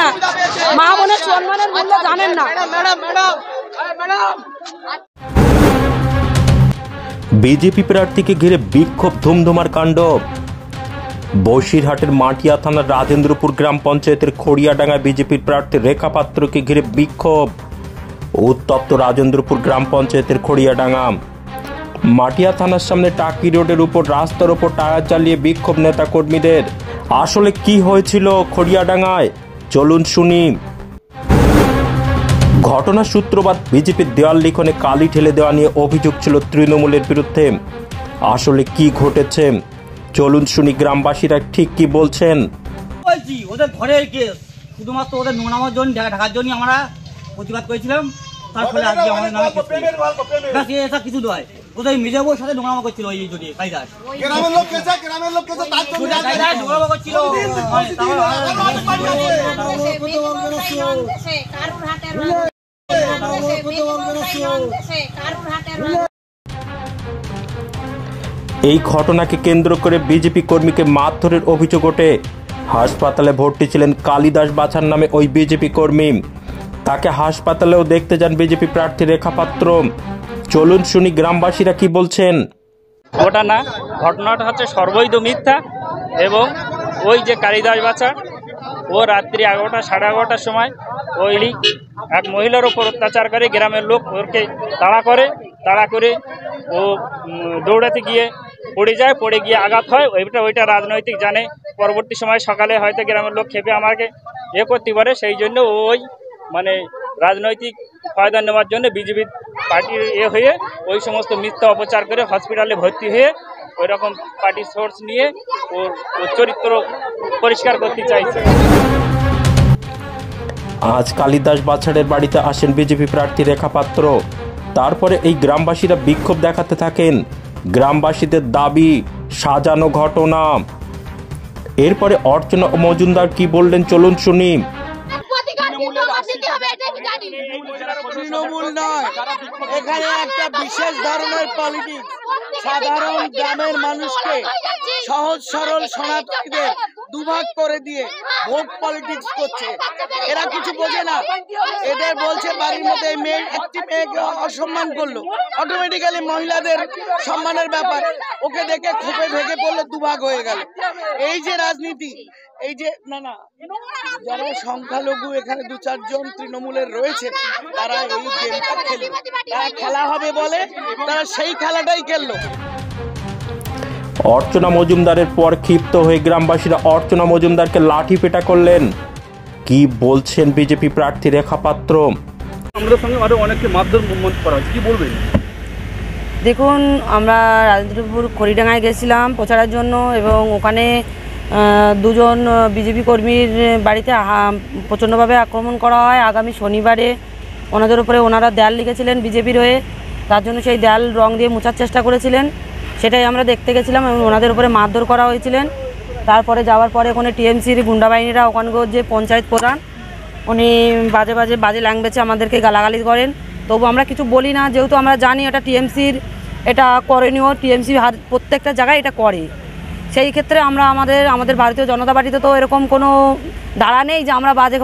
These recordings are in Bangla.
না, মা বোনের সম্মানের মূল্য জানেন না। বিজেপি প্রার্থীকে ঘিরে বিক্ষোভ, ধুমধুমার কাণ্ড। বসিরহাটের মাটিয়া থানার রাজেন্দ্রপুর গ্রাম পঞ্চায়েতের খড়িয়াডাঙ্গায় বিজেপির প্রার্থী রেখা পাত্রকে ঘিরে বিক্ষোভ। উত্তপ্ত রাজেন্দ্রপুর গ্রাম পঞ্চায়েতের খড়িয়াডাঙ্গা। মাটিয়া থানার সামনে টাকি রোডের উপর রাস্তার উপর টায়ার জ্বালিয়ে বিক্ষোভ নেতা কর্মীদের। আসলে কি হয়েছিল খড়িয়াডাঙ্গায়, চলুন শুনি। ঘটনার সূত্রপাত বিজেপির দেওয়াল লিখনে কালি ঠেলে দেওয়া নিয়ে অভিযোগ ছিল তৃণমূলের বিরুদ্ধে। আসলে কি ঘটেছে চলুন শুনি, গ্রামবাসীরা ঠিক কি বলছেন। ওদের ঘরের কেস, শুধুমাত্র ওদের নোংরামের জন্য ঢাকার জন্য আমরা প্রতিবাদ করেছিলাম। তার ফলে আজকে আমাদের নামে এসব কিছু নয়, ওদের মিজাবুর সাথে নোংরামা করছিল। ওই জুটি কায়দাস নোংরামা করছিল। এই ঘটনাকে কেন্দ্র করে বিজেপি কর্মীকে মারধরের অভিযোগ ওঠে। হাসপাতালে ভর্তি ছিলেন কালিদাস বাছার নামে ওই বিজেপি কর্মী। তাকে হাসপাতালেও দেখতে যান বিজেপি প্রার্থী রেখা পাত্র। চলুন শুনি গ্রামবাসীরা কি বলছেন। ঘটনাটা হচ্ছে সর্বৈধ মিথ্যা। এবং ওই যে কালিদাস বাছা, ও রাত্রি 11টা সাড়ে 11টার সময় ওই এক মহিলার ওপর অত্যাচার করে। গ্রামের লোক ওকে তাড়া করে ও দৌড়াতে গিয়ে পড়ে গিয়ে আঘাত হয়। ওইটা রাজনৈতিক জানে। পরবর্তী সময় সকালে হয়তো গ্রামের লোক খেপে আমাকে করতে পারে, সেই জন্য ওই রাজনৈতিক ফায়দা নেওয়ার জন্য বিজেপি পার্টির হয়ে ওই সমস্ত মিথ্যা অপচার করে হসপিটালে ভর্তি হয়ে ওই রকম পার্টি সোর্স নিয়ে ওর চরিত্র পরিষ্কার করতে চাইছে। আজ কালিদাস বাছাড়ের বাড়িতে আসেন বিজেপি প্রার্থী রেখা পাত্র। তারপরে এই গ্রামবাসীরা বিক্ষোভ দেখাতে থাকেন। গ্রামবাসীদের দাবি সাজানো ঘটনা। এরপরে অর্চনা মজুমদার কি বললেন চলুন শুনি। তৃণমূল নয়, এখানে একটা বিশেষ ধরনের পলিটিক্স। সাধারণ গ্রামের মানুষকে, সহজ সরল সনাতনীদের দুভাগ করে দিয়ে ভোট পলিটিক্স করছে। এরা কিছু বোঝে না। এদের বলছে বাড়ির মধ্যে একটি মেয়েকে অসম্মান করলো, অটোমেটিক্যালি মহিলাদের সম্মানের ব্যাপার, ওকে দেখে ক্ষোভে ভেঙে পড়লো, দুভাগ হয়ে গেল। এই যে রাজনীতি, এই যে যারা সংখ্যালঘু এখানে 2-4 জন তৃণমূলের রয়েছে, তারা এই গেমটা খেলল। তারা খেলা হবে বলে তারা সেই খেলাটাই খেললো। অর্চনা মজুমদারের পর ক্ষিপ্ত হয়ে গ্রামবাসীরা অর্চনা মজুমদারকে লাঠি পেটা করলেন। কি বলছেন বিজেপি প্রার্থী রেখা পাত্র। আমাদের সঙ্গে আরো অনেককে মারধর করা হয়েছে, কি বলবেন? দেখুন, আমরা রাজেন্দ্রপুর খড়িডাঙ্গায় গেছিলাম প্রচারের জন্য, এবং ওখানে 2 জন বিজেপি কর্মীর বাড়িতে প্রচণ্ডভাবে আক্রমণ করা হয়। আগামী শনিবারে ওনাদের উপরে ওনারা দেয়াল লিখেছিলেন বিজেপির হয়ে, তার জন্য সেই দেয়াল রং দিয়ে মোছার চেষ্টা করেছিলেন। সেটাই আমরা দেখতে গেছিলাম এবং ওনাদের উপরে মারধর করা হয়েছিলেন। তারপরে যাওয়ার পরে ওখানে টিএমসির গুন্ডা বাহিনীরা, ওখানকার যে পঞ্চায়েত প্রধান, উনি বাজে ল্যাঙ্গুয়েজে আমাদেরকে গালাগালি করেন। তবু আমরা কিছু বলি না, যেহেতু আমরা জানি এটা টিএমসির এটা করণীয়, টিএমসি প্রত্যেকটা জায়গায় এটা করে। সেই ক্ষেত্রে আমরা আমাদের ভারতীয় জনতা পার্টিতে তো এরকম কোনো দাঁড়া নেই যে আমরা বাজে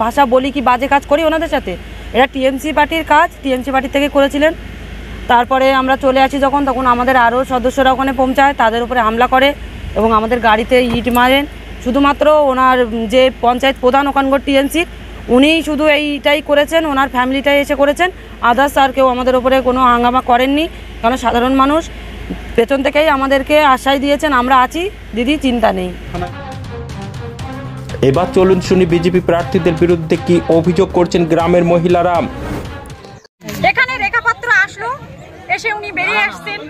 ভাষা বলি কি বাজে কাজ করি ওনাদের সাথে। এটা টিএমসি পার্টির কাজ, টিএমসি পার্টির থেকে করেছিলেন। তারপরে আমরা চলে আসি তখন আমাদের আরও সদস্যরা ওখানে পৌঁছায়, তাদের উপরে হামলা করে এবং আমাদের গাড়িতে ইট মারেন। শুধুমাত্র ওনার যে পঞ্চায়েত প্রধান ওখানকার টিএমসির, উনিই শুধু এইটাই করেছেন, ওনার ফ্যামিলিটাই এসে করেছেন। আদার্স আর কেউ আমাদের উপরে কোনো হাঙ্গামা করেননি, কারণ সাধারণ মানুষ পেছন থেকেই আমাদেরকে আশ্বাস দিয়েছেন আমরা আছি দিদি, চিন্তা নেই। এবার চলুন শুনি বিজেপি প্রার্থীদের বিরুদ্ধে কি অভিযোগ করছেন গ্রামের মহিলারা। এখানে রেখা পাত্র আসলো, এসে উনি বেরিয়ে আসছেন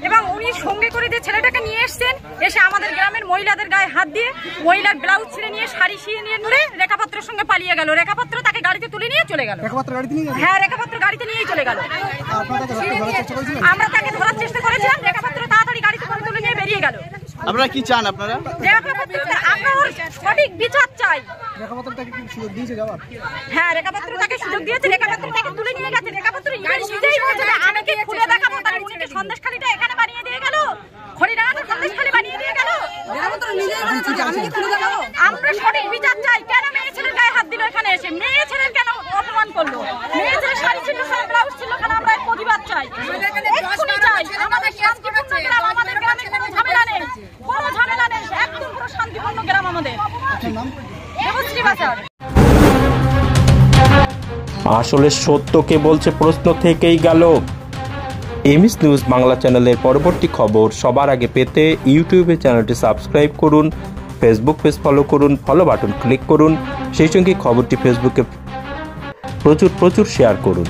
এবং উনি সঙ্গে করে যে ছেলেটাকে নিয়ে এসছেন, এসে আমাদের গ্রামের মহিলাদের গায়ে হাত দিয়ে মহিলার ব্লাউজ ছিঁড়ে নিয়ে শাড়ি ছিঁড়ে নিয়ে ধরে রেখা পাত্রের সঙ্গে পালিয়ে গেল। রেখা পাত্র তাকে গাড়িতে তুলে নিয়ে চলে গেল। হ্যাঁ, রেখা পাত্র গাড়িতে নিয়েই চলে গেল। আমরা তাকে ধরার চেষ্টা করেছিলাম, রেখা পাত্র তাড়াতাড়ি গাড়িতে করে তুলে নিয়ে বেরিয়ে গেল। আপনারা কি চান? আপনারা আমরা সঠিক বিচার চাই। হ্যাঁ, রেখা পাত্র তাকে সুযোগ দিয়েছে, রেখা পাত্র তাকে তুলে নিয়ে গেছে। রেখা পাত্র নিজেই বলছে আমি কি খুলে দেখাবো, তার উনিকে সন্দেশখালীটা এখানে বানিয়ে দিয়ে গেল, খড়িডাঙ্গাটা সন্দেশখালী বানিয়ে দিয়ে গেল। আমরা সঠিক বিচার চাই। কেন মেয়ে ছেলের শান্তিপূর্ণ গ্রাম, আমাদের গ্রামে কোনো ঝামেলা নেই, কোনো ঝামেলা নেই, একদম পুরো শান্তিপূর্ণ গ্রাম আমাদের। দেবশ্রী বাজার। আসলে সত্য কে বলছে প্রশ্ন থেকেই গেল। এমএস নিউজ বাংলা চ্যানেলের পরবর্তী খবর সবার আগে পেতে ইউটিউবে চ্যানেলটি সাবস্ক্রাইব করুন, ফেসবুক পেজ ফলো করুন, ফলো বাটন ক্লিক করুন, সেই সঙ্গে খবরটি ফেসবুকে প্রচুর শেয়ার করুন।